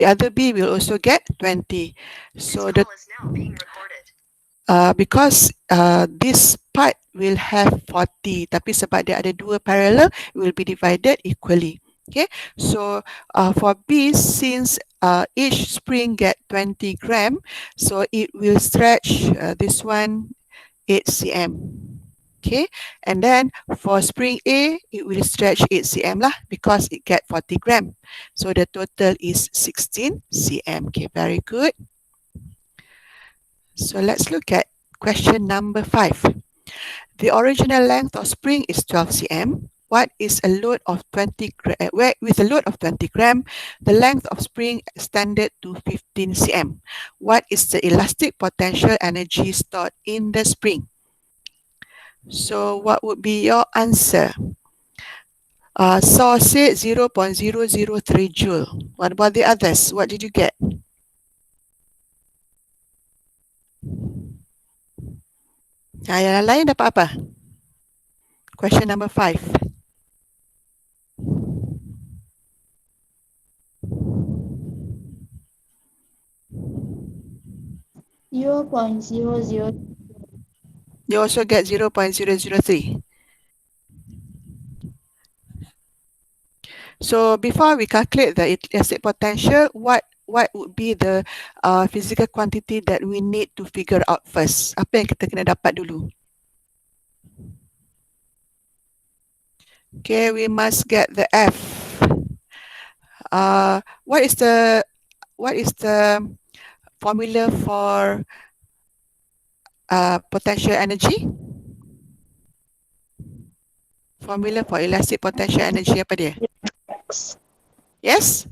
the other B will also get 20. So the because this part will have 40, tapi sebab dia ada dua parallel, it will be divided equally. Okay, so for B, since each spring get 20 gram, so it will stretch this one 8 cm. Okay, and then for spring A, it will stretch 8 cm lah because it get 40 gram. So the total is 16 cm. Okay, very good. So let's look at question number 5. The original length of spring is 12 cm. What is a load of 20 gram? With a load of 20 gram, the length of spring extended to 15 cm. What is the elastic potential energy stored in the spring? So what would be your answer? Saw said 0.003 joule. What about the others? What did you get? Yang lain dapat apa? Question number 5. You also get 0.003. So before we calculate the elastic potential, what would be the physical quantity that we need to figure out first? Apa yang kita kena dapat dulu? Okay, we must get the F. What is the formula for potential energy? Formula for elastic potential energy apa dia? X. Yes?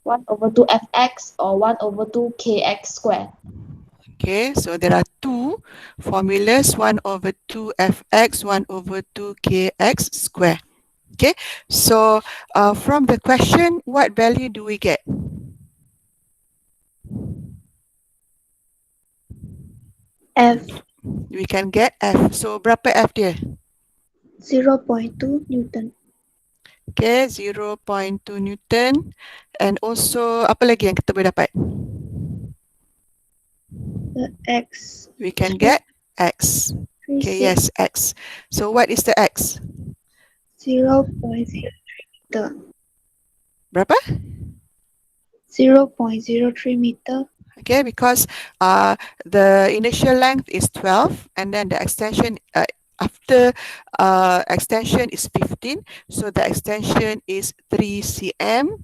1/2 Fx or 1/2 Kx squared. Okay, so there are two formulas, 1/2 Fx, 1/2 Kx square. Okay, so from the question, what value do we get? F. We can get F. So berapa F dia? 0.2 Newton. Okay, 0.2 Newton. And also, apa lagi yang kita boleh dapat? The X. We can get X. Okay, yes, X. So what is the X? 0.03 meter. Berapa? 0.03 meter. Okay, because the initial length is 12 and then the extension after extension is 15, so the extension is 3 cm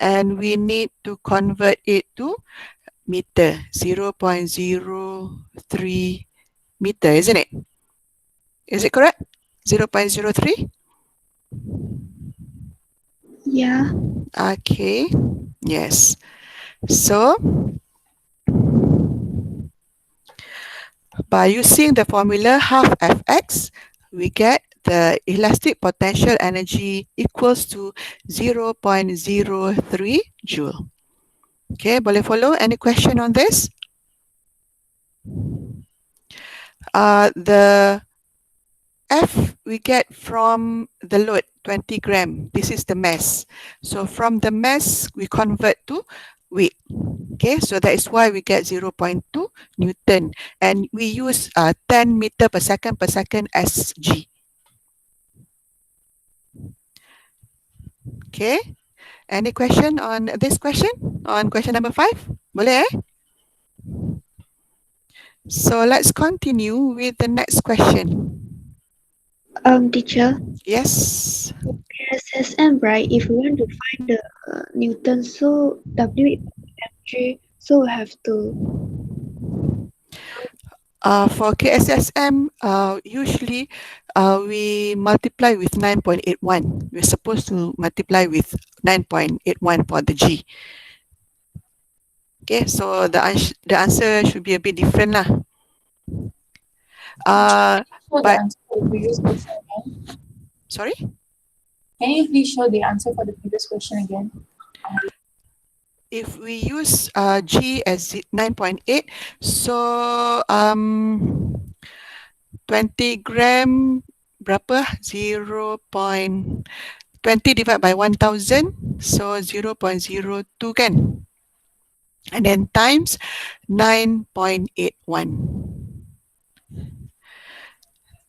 and we need to convert it to meter, 0.03 meter, isn't it? Is it correct? 0.03? Yeah. Okay, yes. So by using the formula half Fx, we get the elastic potential energy equals to 0.03 joule. Okay, boleh follow? Any question on this? The F we get from the load, 20 gram. This is the mass. So from the mass, we convert to weight. Okay, so that is why we get 0.2 Newton. And we use 10 meter per second as G. Okay, any question on this question? On question number 5? Boleh So let's continue with the next question. Teacher. Yes. SSM, right? If we want to find the Newton, so W mg, so we have to. For KSSM, usually we multiply with 9.81. We're supposed to multiply with 9.81 for the G. Okay, so the answer should be a bit different lah. But sorry? Can you please show the answer for the previous question again? If we use G as 9.8, so 20 gram berapa? 0.20 divided by 1000, so 0.02 kan? and then times 9.81.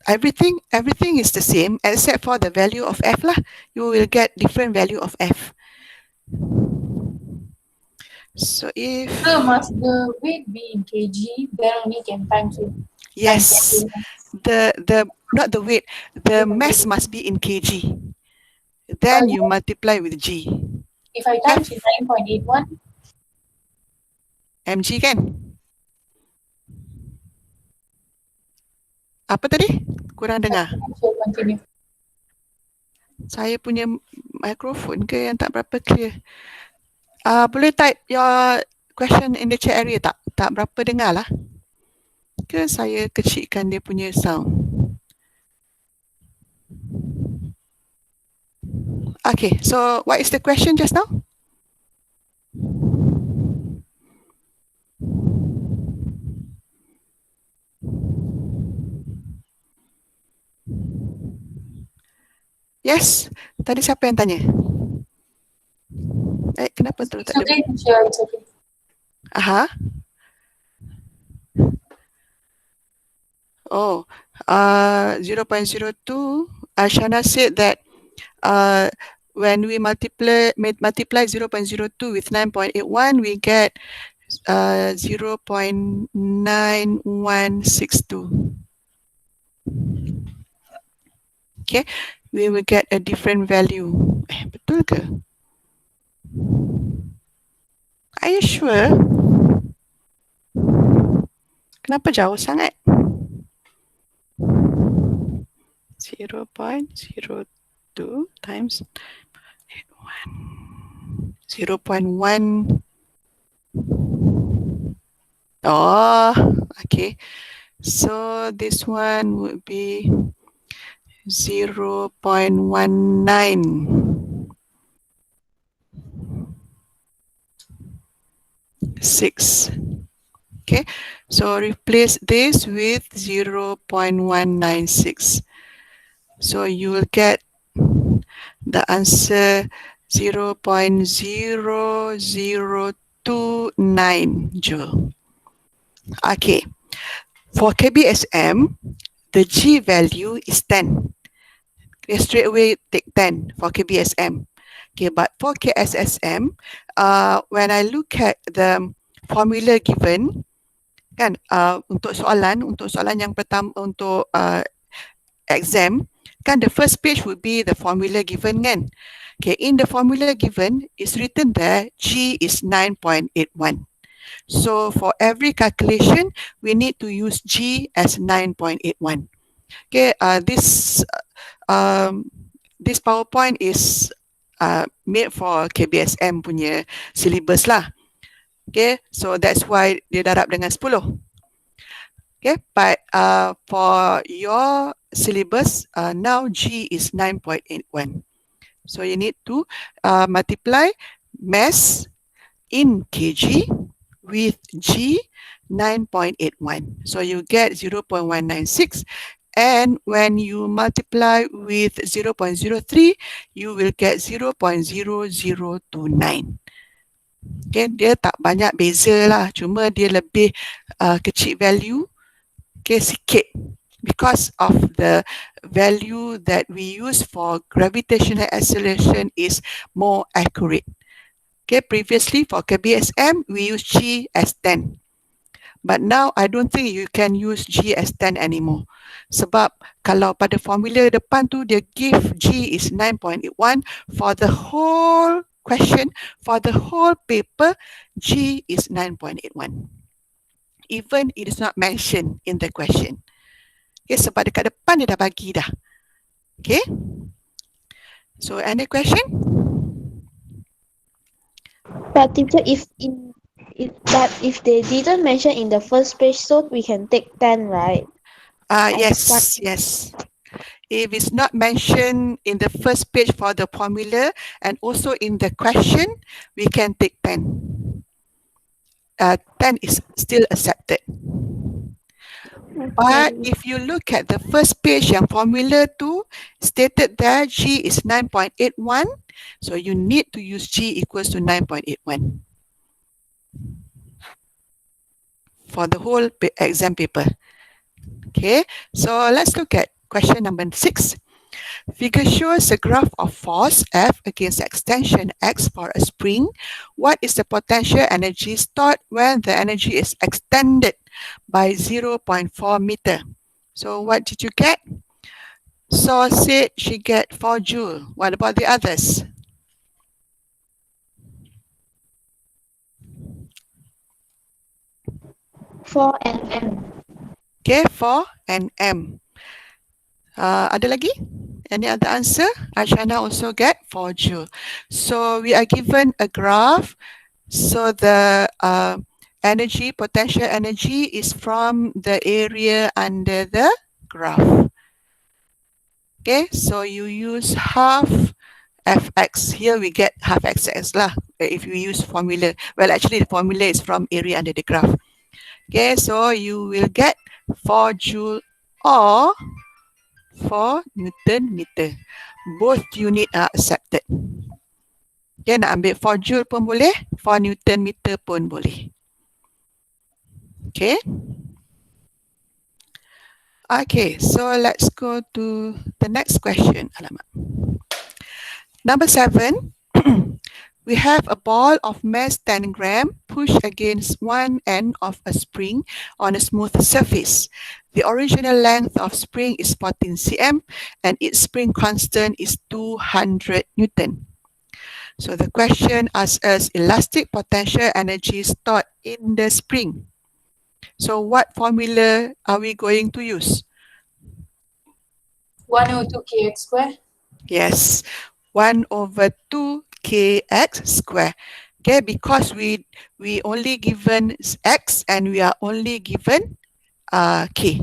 Everything is the same except for the value of f lah. You will get different value of f. So if So must the weight be in kg, then only can times with yes, 9.81. the not the weight, the mass 0.81. must be in kg. But Then you multiply with g. if I times with F 9.81, mg kan? Apa tadi? Kurang dengar. so continue. Saya punya mikrofon ke yang tak berapa clear? Boleh type your question in the chat area tak? Tak berapa dengar lah. Ke saya kecilkan dia punya sound? Okay, so what is the question just now? Yes, tadi siapa yang tanya? Kenapa terus It's tak ada? okay, teacher, it's okay. Aha. Oh, 0.02. Ashana said that when we multiply 0.02 with 9.81, we get 0.9162. Okay, we will get a different value. Betul ke? Are you sure? Kenapa jauh sangat? 0.02 times 0.1. Oh, okay. So this one would be 0.196. Okay, so replace this with 0.196. So you will get the answer 0.0029 joule. Okay, for KBSM, the G value is 10. Okay, straight away take 10 for KBSM. Okay, but for KSSM, when I look at the formula given, kan, untuk soalan yang pertama untuk exam, kan the first page would be the formula given kan. Okay, in the formula given, it's written there G is 9.81. So for every calculation, we need to use G as 9.81. Okay, this PowerPoint is made for KBSM punya syllabus lah. Okay, so that's why dia darab dengan 10. Okay, but for your syllabus, now G is 9.81. So you need to multiply mass in kg with G 9.81. So you get 0.196. And when you multiply with 0.03, you will get 0.0029. Okay, dia tak banyak beza lah. Cuma dia lebih kecil value. Okay, sikit. Because of the value that we use for gravitational acceleration is more accurate. Okay, previously for KBSM, we use G as 10. But now, I don't think you can use G as 10 anymore. Sebab kalau pada formula depan tu, dia give G is 9.81 for the whole question, for the whole paper, G is 9.81. Even it is not mentioned in the question. Okay, sebab dekat depan dia dah bagi dah. Okay. So, any question? But teacher, but if they didn't mention in the first page, so we can take 10, right? Yes, yes. If it's not mentioned in the first page for the formula and also in the question, we can take 10. 10 is still accepted. But if you look at the first page yang formula tu, stated there G is 9.81. So you need to use G equals to 9.81. for the whole exam paper. Okay, so let's look at question number 6. Figure shows a graph of force F against extension X for a spring. What is the potential energy stored when the energy is extended by 0.4 meter? So what did you get? So said she get 4 joule. What about the others? 4 nm. Okay, 4 and M. Ada lagi? Any other answer? Ashana also get 4 joule. So we are given a graph. So the energy, potential energy is from the area under the graph. Okay, so you use half Fx. Here we get half Xx lah. If you use formula. Well, actually the formula is from area under the graph. Okay, so you will get 4 joule or 4 Newton meter. Both unit are accepted. Okay, nak ambil 4 joule pun boleh, 4 Newton meter pun boleh. Okay. Okay, so let's go to the next question. Alamak. Number 7. We have a ball of mass 10 gram pushed against one end of a spring on a smooth surface. The original length of spring is 14 cm and its spring constant is 200 Newton. So the question asks us elastic potential energy stored in the spring. So what formula are we going to use? 102 kx square. Yes, 1 over 2 kx square. Okay, because we only given x and we are only given k.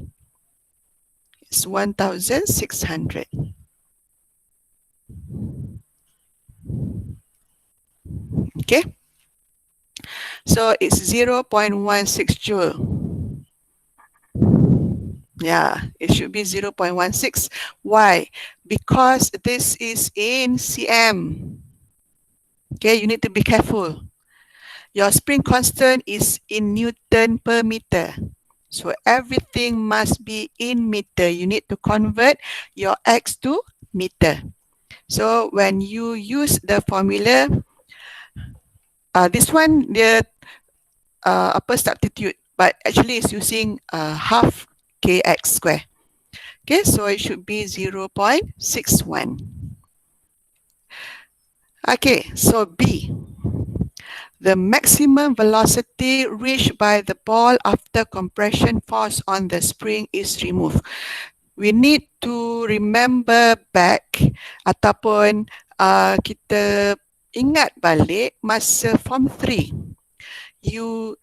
It's 1,600. Okay, so it's 0.16 joule. Yeah, it should be 0.16. Why? Because this is in cm. Okay, you need to be careful. Your spring constant is in Newton per meter. So everything must be in meter. You need to convert your x to meter. So when you use the formula, this one, the upper substitute, but actually it's using half kx square. Okay, so it should be 0.61. Okay, so B. The maximum velocity reached by the ball after compression force on the spring is removed. We need to remember back ataupun kita ingat balik masa form 3. You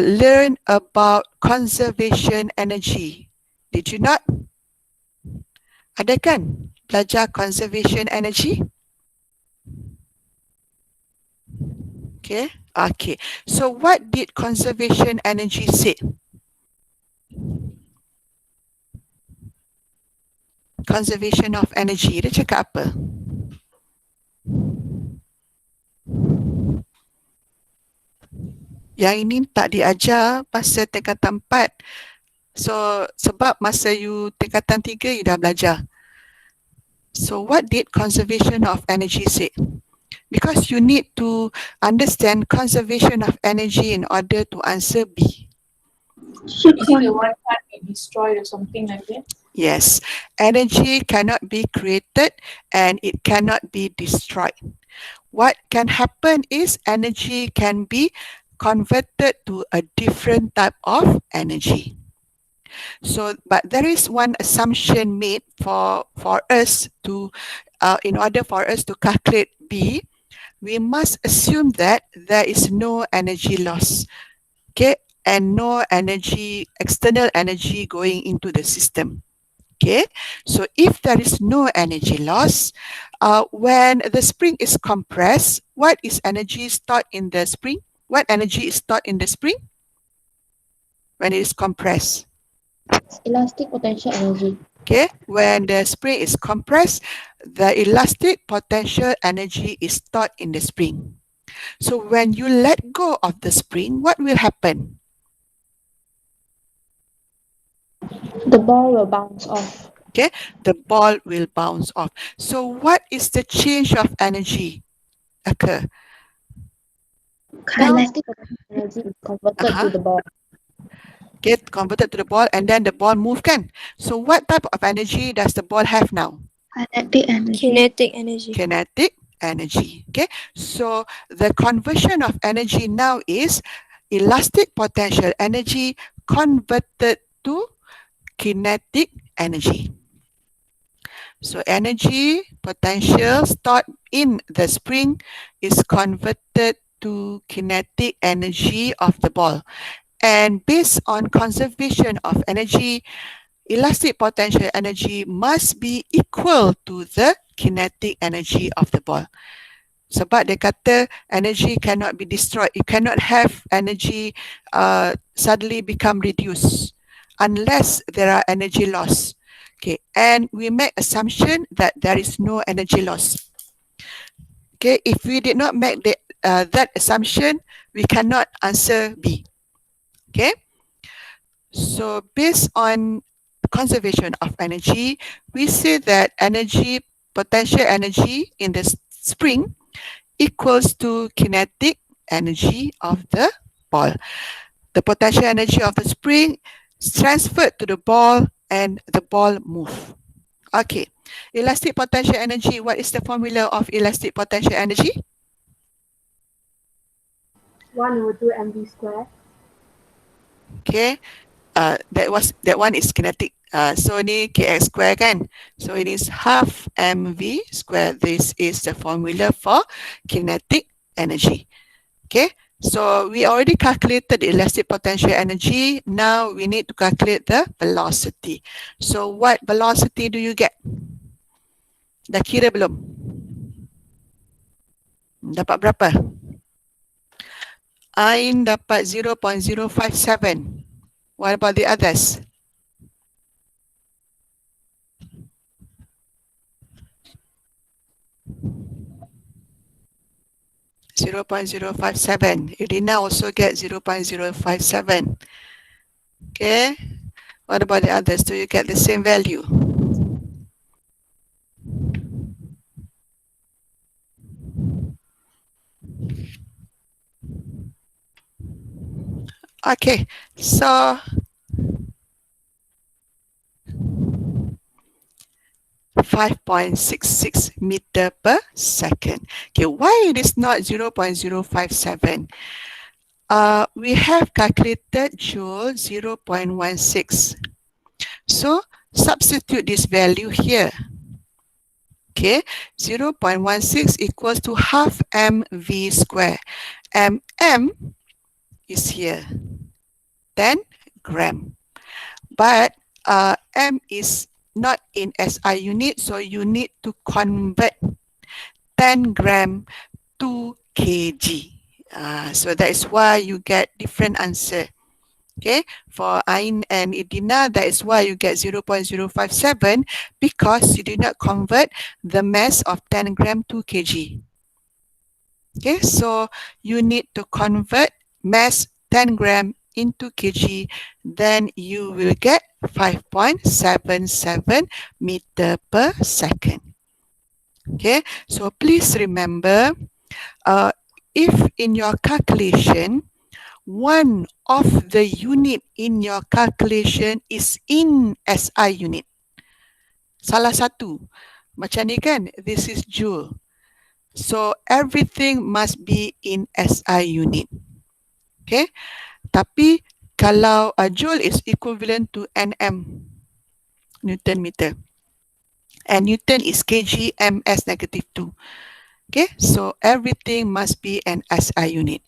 learn about conservation energy. Did you not? Ada kan belajar conservation energy? Okay. Okay. So what did conservation energy say? Conservation of energy. Dia cakap apa? Yang ini tak diajar masa tingkatan 4. So sebab masa you tingkatan 3 you dah belajar. So what did conservation of energy say? Because you need to understand conservation of energy in order to answer B. Is it the one can't be destroyed or something like that? Yes, energy cannot be created and it cannot be destroyed. What can happen is energy can be converted to a different type of energy. So, but there is one assumption made for us to, in order for us to calculate B, we must assume that there is no energy loss, okay, and no energy, external energy going into the system. Okay, so if there is no energy loss, when the spring is compressed, what is energy stored in the spring? What energy is stored in the spring when it is compressed? Elastic potential energy. Okay, when the spring is compressed, the elastic potential energy is stored in the spring. So when you let go of the spring, what will happen? The ball will bounce off. Okay, the ball will bounce off. So what is the change of energy occur? Now, Kinetic energy is converted to uh-huh, the ball. get converted to the ball and then the ball move can. So what type of energy does the ball have now? Kinetic energy. Kinetic energy. Kinetic energy. Okay, so the conversion of energy now is elastic potential energy converted to kinetic energy. So energy potential stored in the spring is converted to kinetic energy of the ball. And based on conservation of energy, elastic potential energy must be equal to the kinetic energy of the ball. Sebab dia kata energy cannot be destroyed. You cannot have energy suddenly become reduced unless there are energy loss. Okay, and we make assumption that there is no energy loss. Okay, if we did not make that assumption, we cannot answer B. Okay, so based on conservation of energy, we say that energy, potential energy in the spring equals to kinetic energy of the ball. The potential energy of the spring is transferred to the ball and the ball move. Okay, elastic potential energy. What is the formula of elastic potential energy? 1/2 mv square. Okay, that one is kinetic. So ni kx square kan. So it is half mv square. This is the formula for kinetic energy. Okay, so we already calculated the elastic potential energy. Now we need to calculate the velocity. So what velocity do you get? Dah kira belum? Dapat berapa? Ain dapat 0.057. What about the others? 0.057. Irina also get 0.057. Okay. What about the others? Do you get the same value? Okay. So 5.66 meter per second. Okay, why it is not 0.057? We have calculated joule 0.16. So substitute this value here. Okay, 0.16 equals to half mv square. M is here, 10 gram. But M is not in SI unit, so you need to convert 10 gram to kg. So that is why you get different answer. Okay, for Ain and Idina, that is why you get 0.057 because you did not convert the mass of 10 gram to kg. Okay, so you need to convert mass 10 gram into kg, then you will get 5.77 meter per second. Okay, so please remember, if in your calculation, one of the unit in your calculation is in SI unit. Salah satu. Macam ni kan, this is joule. So everything must be in SI unit. Okay, tapi kalau joule is equivalent to Nm, Newton meter. And Newton is kg ms -2. Okay, so everything must be an SI unit.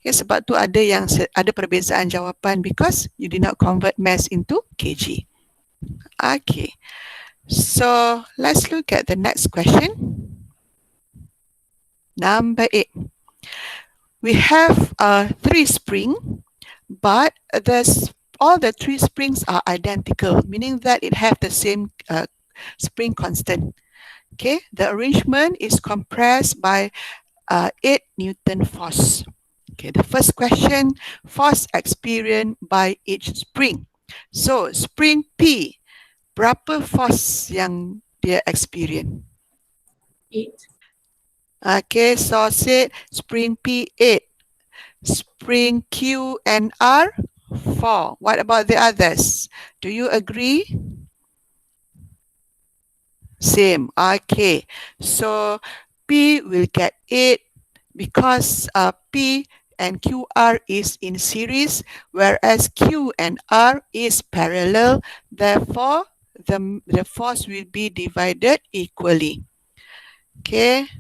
Okay, sebab tu ada perbezaan jawapan because you did not convert mass into kg. Okay, so let's look at the next question. Number 8. We have 3 spring, but all the 3 springs are identical, meaning that it have the same spring constant. Okay, the arrangement is compressed by 8 Newton force. Okay, the first question, force experienced by each spring. So, spring P, berapa force yang dia experience? 8. Okay, so said spring P 8, spring Q and R 4. What about the others? Do you agree? Same. Okay, so P will get 8 because P and QR is in series, whereas Q and R is parallel. Therefore, the force will be divided equally. Okay.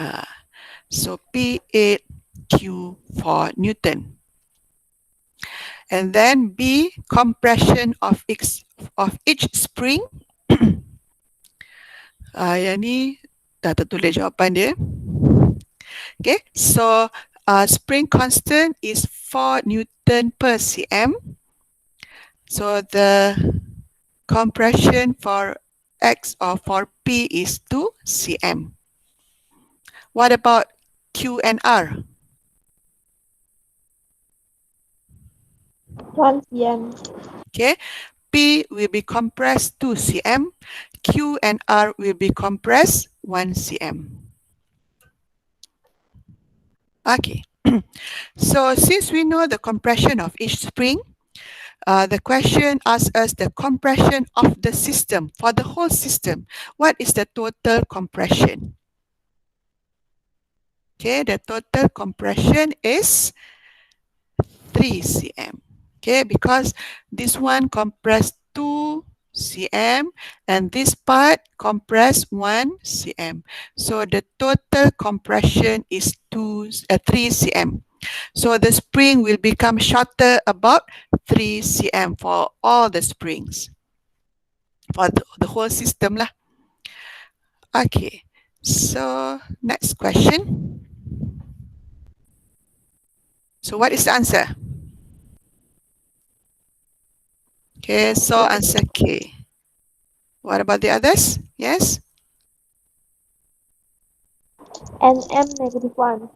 Uh, so P8 Q4 Newton. And then B, compression of each spring. Yang ni dah tertulis jawapan dia. Okay, so spring constant is 4 Newton per cm. So the compression for X or for P is 2 cm. What about Q and R? 1 cm. Okay, P will be compressed 2 cm, Q and R will be compressed 1 cm. Okay, so since we know the compression of each spring, the question asks us the compression of the system, for the whole system. What is the total compression? Okay, the total compression is 3 cm. Okay, because this one compressed 2 cm and this part compressed 1 cm. So the total compression is 3 cm. So the spring will become shorter about 3 cm for all the springs, for the whole system lah. Okay, so next question. So what is the answer? Okay, so answer K. What about the others? Yes? And m negative 1.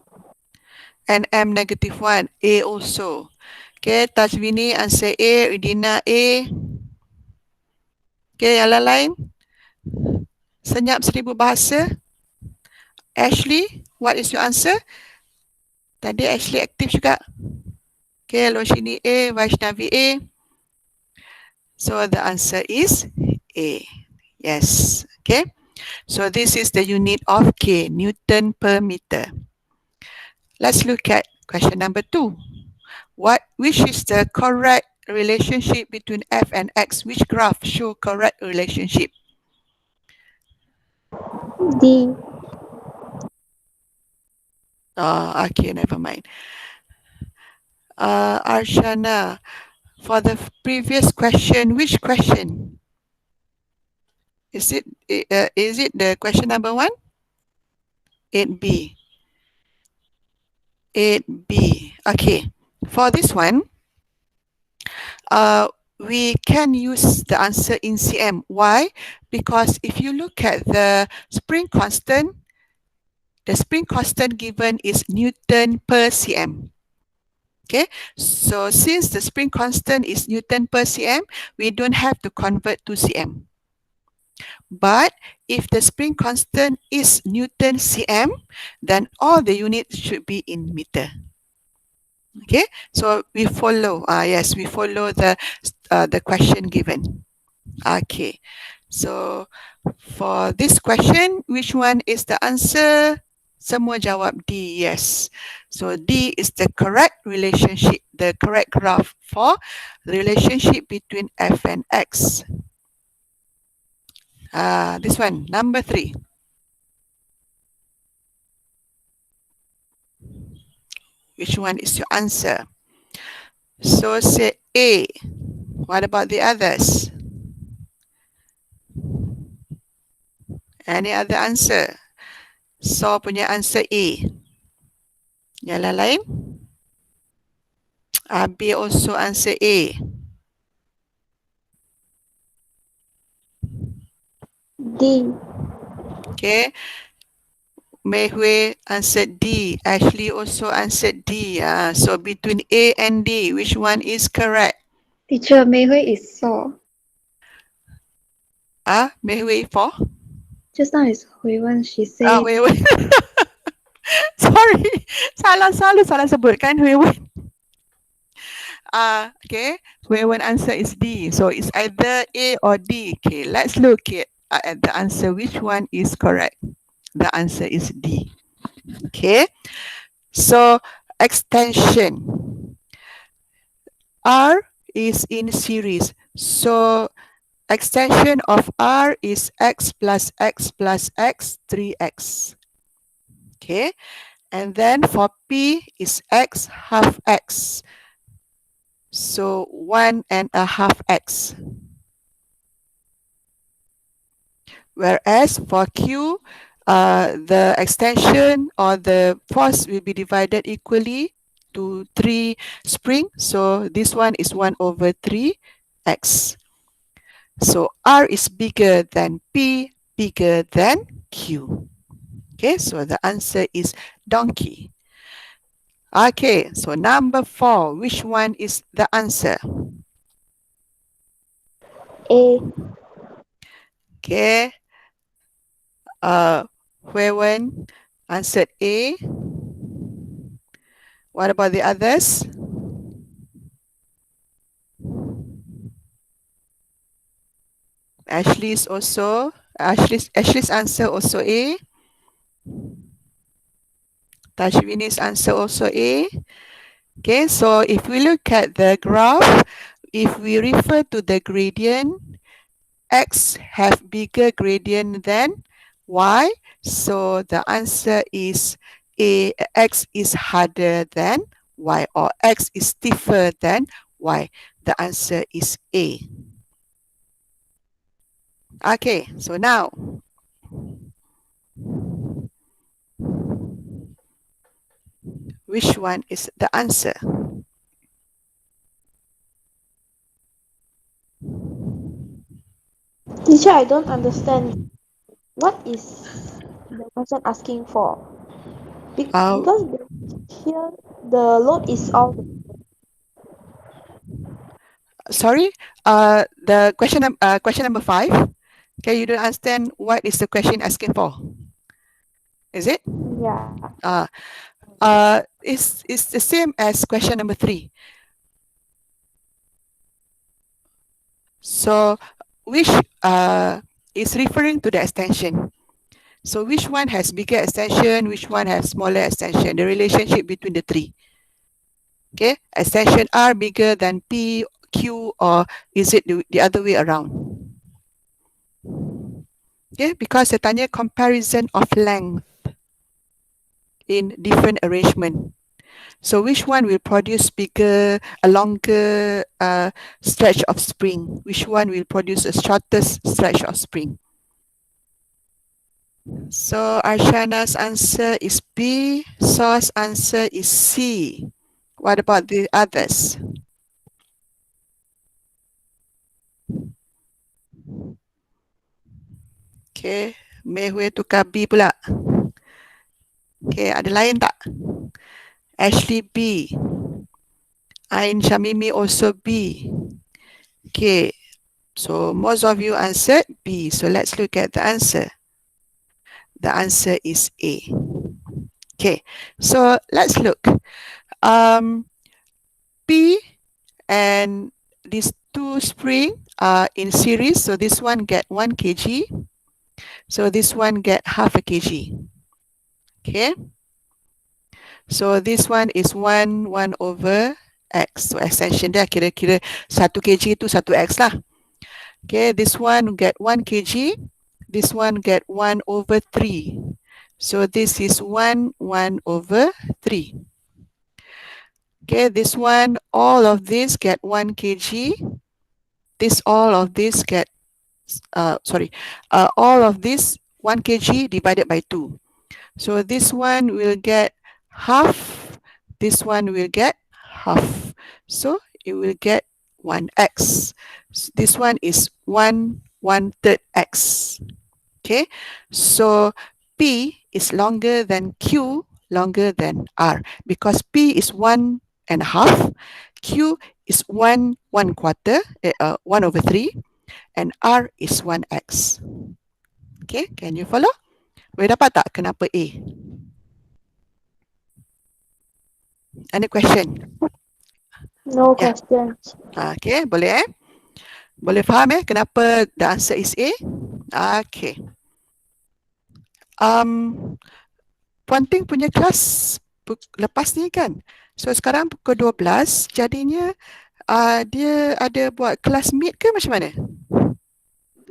And M negative 1, A also. Okay, Tajwini answer A, Udina A. Okay, yang lain? Senyap seribu bahasa. Ashley, what is your answer? Tadi Ashley aktif juga. Okay, Loshini A, Vaishnavi A. So the answer is A. Yes. Okay. So this is the unit of K, Newton per meter. Let's look at question number 2. Which is the correct relationship between F and X? Which graph show correct relationship? D. Okay, never mind. Arshana, for the previous question, which question? Is it the question number 1? 8B. 8B. Okay. For this one, we can use the answer in cm. Why? Because if you look at the spring constant given is Newton per cm. Okay, so since the spring constant is Newton per cm, we don't have to convert to cm. But if the spring constant is Newton cm, then all the units should be in meter. Okay, so we follow. Yes, we follow the question given. Okay, so for this question, which one is the answer? Semua jawab D, yes. So D is the correct relationship, the correct graph for the relationship between F and X. This one, number 3. Which one is your answer? So say A. What about the others? Any other answer? So punya answer A. Yang lain? B also answer A. D. Okay. Mei Hui answered D. Ashley also answered D. So between A and D, which one is correct? Teacher Mei Hui is saw. Mei Hui for? Just now is Hui Wen, she Ah, said Hui Wen. Sorry. Salah sebutkan Hui Wen. Okay. Hui Wen answer is D. So it's either A or D. Okay, let's look at the answer. Which one is correct? The answer is D. Okay. So extension. R is in series. So extension of R is x plus x plus x, 3x. Okay. And then for P is x half x. So 1.5x. Whereas for Q, the extension or the force will be divided equally to 3 spring. So this one is 1 over 3x. So R is bigger than P, bigger than Q. Okay, so the answer is donkey. Okay, so number 4, which one is the answer? A. Okay, Hui Wen answered A. What about the others? Ashley's answer also A. Tashwini's answer also A. Okay, so if we look at the graph, if we refer to the gradient, x have bigger gradient than y. So the answer is A. X is harder than y, or x is stiffer than y. The answer is A. Okay, so now which one is the answer? Teacher, I don't understand. What is the person asking for? Uh, Because here the load is all Sorry, the question number 5. Okay, you don't understand what is the question asking for, is it? yeah. Uh, it's the same as question number 3. So, which is referring to the extension. So, which one has bigger extension? Which one has smaller extension? The relationship between the three. Okay, extension R bigger than P, Q, or is it the other way around? Okay, because dia tanya comparison of length in different arrangement. So which one will produce a longer stretch of spring? Which one will produce a shortest stretch of spring? So Arshana's answer is B. Sau's answer is C. What about the others? Okay, Mei Hui tukar B pula. Okay, ada lain tak? Ashley B. Ain Shamimi also B. Okay, so most of you answered B. So let's look at the answer. The answer is A. Okay, so let's look. P and these two spring are in series. So this one get 1 kg. So this one get half a kg. Okay. So this one is 1 over X. So extension dia kira-kira 1 kg tu 1x lah. Okay, this one get 1 kg. This one get 1 over 3. So this is 1 over 3. Okay, this one, all of this get 1 kg. All of this get, all of this 1 kg divided by 2. So this one will get half. This one will get half. So it will get 1x. This one is 1/3 x. Okay, so P is longer than Q longer than R, because P is 1.5, Q is 1/4, 1/3, and R is 1x. Okay, can you follow? Boleh dapat tak kenapa A? Any question? No Yeah. questions. Okay, boleh Boleh faham kenapa the answer is A? Okay. Puan Ting punya kelas lepas ni kan? So sekarang pukul 12, jadinya dia ada buat kelas meet ke macam mana?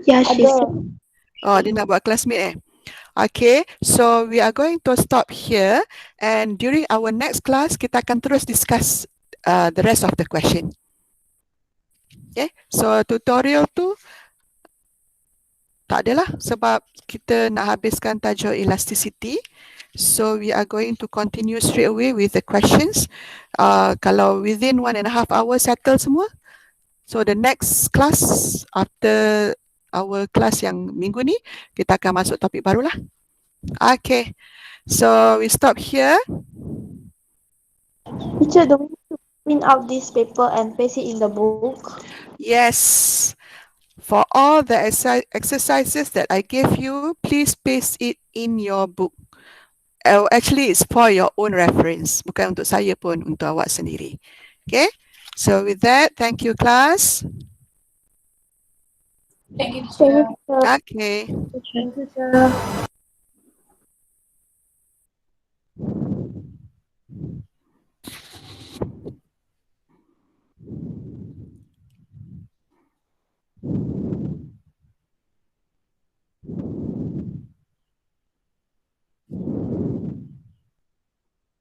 Yeah, she Ada. said. Oh, dia nak buat kelas meet Okay, so we are going to stop here, and during our next class, kita akan terus discuss the rest of the question. Okay, so tutorial tu tak adalah sebab kita nak habiskan tajuk elasticity. So we are going to continue straight away with the questions. Kalau within 1.5 hours settle semua, so the next class after our class yang minggu ni, kita akan masuk topik barulah. Okay, so we stop here. Teacher, do we need to print out this paper and paste it in the book? Yes. For all the exercises that I gave you, please paste it in your book. Actually, it's for your own reference. Bukan untuk saya pun, untuk awak sendiri. Okay? So with that, thank you class. Thank you, Thank you, teacher. teacher. Okay. Thank you, sir.